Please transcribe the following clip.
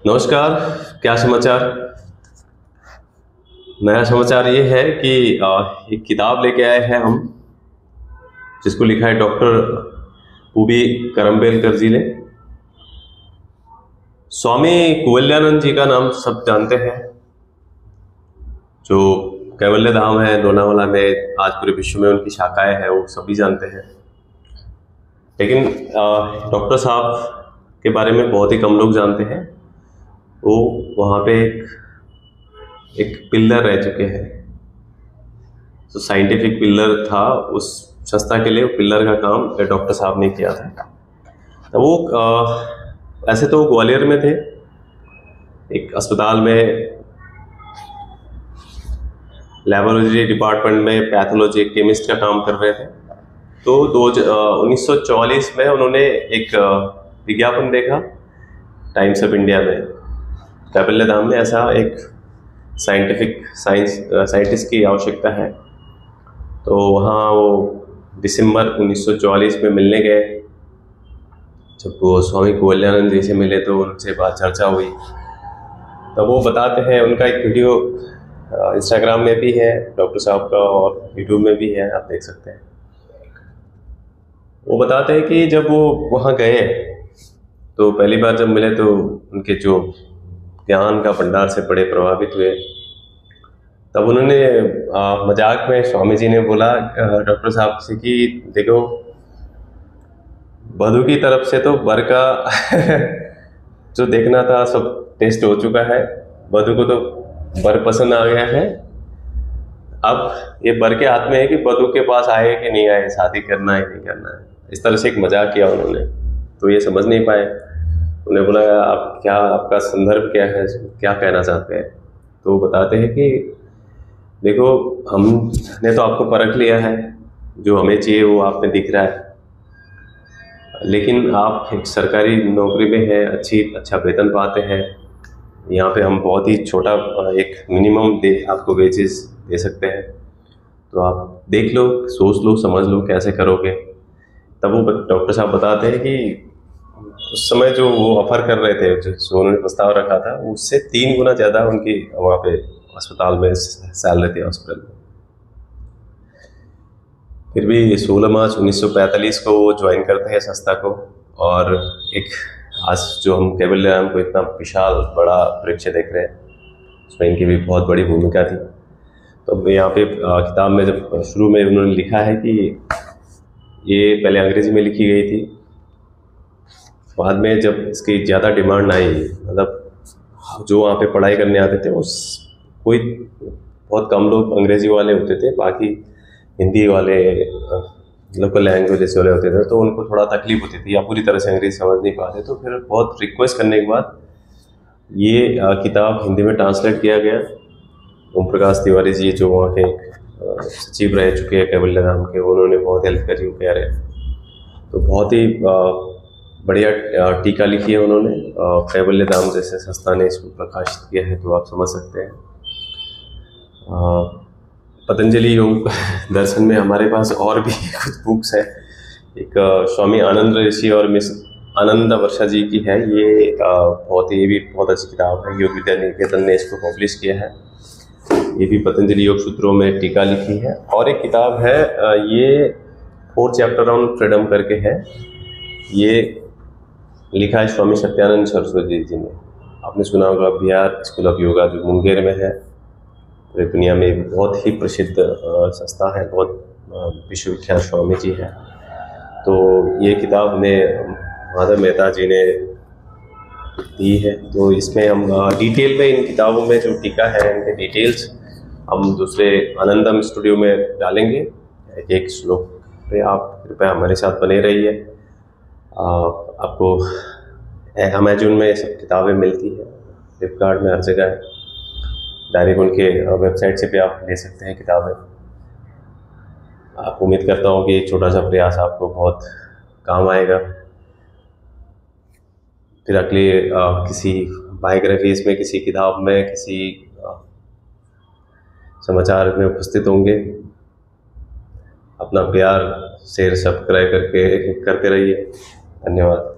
नमस्कार। क्या समाचार। नया समाचार ये है कि एक किताब लेके आए हैं हम, जिसको लिखा है डॉक्टर पूबी करम्बेलकर जी ने। स्वामी कुवल्यानंद जी का नाम सब जानते हैं, जो कैवल्य धाम है लोनावाला में, आज पूरे विश्व में उनकी शाखाएं हैं, वो सभी जानते हैं। लेकिन डॉक्टर साहब के बारे में बहुत ही कम लोग जानते हैं। वो वहाँ पे एक पिल्लर रह चुके हैं, जो साइंटिफिक पिल्लर था उस संस्था के लिए। पिल्लर का काम डॉक्टर साहब ने किया था। तो वो ऐसे तो ग्वालियर में थे, एक अस्पताल में लेबोरेटरी डिपार्टमेंट में पैथोलॉजी केमिस्ट का काम कर रहे थे। तो 1944 में उन्होंने एक विज्ञापन देखा टाइम्स ऑफ इंडिया में, कैवल्य धाम में ऐसा एक साइंटिस्ट की आवश्यकता है। तो वहाँ वो दिसंबर 1944 में मिलने गए। जब वो स्वामी कुवल्यानंद जी से मिले तो उनसे बात चर्चा हुई। तब वो बताते हैं, उनका एक वीडियो इंस्टाग्राम में भी है डॉक्टर साहब का, और यूट्यूब में भी है, आप देख सकते हैं। वो बताते हैं कि जब वो वहाँ गए तो पहली बार जब मिले तो उनके जो ज्ञान का भंडार से बड़े प्रभावित हुए। तब उन्होंने मजाक में स्वामी जी ने बोला डॉक्टर साहब से कि देखो, बधू की तरफ से तो बर का जो देखना था सब टेस्ट हो चुका है। बधू को तो बर पसंद आ गया है। अब ये बर के हाथ में है कि बधू के पास आए कि नहीं आए, शादी करना है नहीं करना है। इस तरह से एक मजाक किया उन्होंने। तो ये समझ नहीं पाए। उन्हें बोला आप क्या, आपका संदर्भ क्या है, क्या कहना चाहते हैं। तो वो बताते हैं कि देखो, हमने तो आपको परख लिया है, जो हमें चाहिए वो आप में दिख रहा है। लेकिन आप एक सरकारी नौकरी में हैं, अच्छा वेतन पाते हैं। यहाँ पे हम बहुत ही छोटा एक मिनिमम आपको वेजेस दे सकते हैं। तो आप देख लो, सोच लो, समझ लो कैसे करोगे। तब वो डॉक्टर साहब बताते हैं कि उस समय जो वो ऑफर कर रहे थे, जो उन्होंने प्रस्ताव रखा था, उससे 3 गुना ज़्यादा उनकी वहाँ पे अस्पताल में सैलरी थी हॉस्पिटल में। फिर भी 16 मार्च 1945 को वो ज्वाइन करते हैं संस्था को। और एक आज जो हम कैवल्य धाम को इतना विशाल बड़ा वृक्ष देख रहे हैं, उसमें इनकी भी बहुत बड़ी भूमिका थी। तो यहाँ पे किताब में जब शुरू में उन्होंने लिखा है कि ये पहले अंग्रेजी में लिखी गई थी, बाद में जब इसकी ज़्यादा डिमांड आई, मतलब जो वहाँ पे पढ़ाई करने आते थे उस कोई बहुत कम लोग अंग्रेजी वाले होते थे, बाकी हिंदी वाले लोकल लैंग्वेज वाले होते थे। तो उनको थोड़ा तकलीफ होती थी या पूरी तरह से अंग्रेजी समझ नहीं पाते। तो फिर बहुत रिक्वेस्ट करने के बाद ये किताब हिंदी में ट्रांसलेट किया गया। ओम प्रकाश तिवारी जी, जो वहाँ के सचिव रह चुके हैं कैवल्य धाम के, उन्होंने बहुत हेल्प करी वो कह रहे। तो बहुत ही बढ़िया टीका लिखी है उन्होंने। कैवल्य धाम जैसे संस्था ने इसको प्रकाशित किया है, तो आप समझ सकते हैं। पतंजलि योग दर्शन में हमारे पास और भी कुछ बुक्स है। एक स्वामी आनंद ऋषि और मिस आनंद वर्षा जी की है। ये ये भी बहुत अच्छी किताब है। योग विद्या निकेतन ने इसको पब्लिश किया है। ये भी पतंजलि योग सूत्रों में टीका लिखी है। और एक किताब है, ये 4 चैप्टर ऑन फ्रीडम करके है। ये लिखा है स्वामी सत्यानंद सरस्वती जी ने। आपने सुना होगा बिहार स्कूल ऑफ योगा, जो मुंगेर में है। पूरी दुनिया में बहुत ही प्रसिद्ध संस्था है, बहुत विश्वविख्यात स्वामी जी है। तो ये किताब ने माधव मेहता जी ने दी है। तो इसमें हम डिटेल में इन किताबों में जो टीका है, इनके डिटेल्स हम दूसरे आनंदम स्टूडियो में डालेंगे एक श्लोक पे। आप कृपया हमारे साथ बने रहिए। आपको अमेजोन में सब किताबें मिलती है, फ्लिपकार्ट में, हर जगह है। डायरेक्ट उनके वेबसाइट से भी आप ले सकते हैं किताबें। आप उम्मीद करता हूँ कि एक छोटा सा प्रयास आपको बहुत काम आएगा। फिर अगले किसी बायोग्राफीज में, किसी किताब में, किसी समाचार में उपस्थित होंगे। अपना प्यार शेयर सब्सक्राइब करके करते रहिए। धन्यवाद।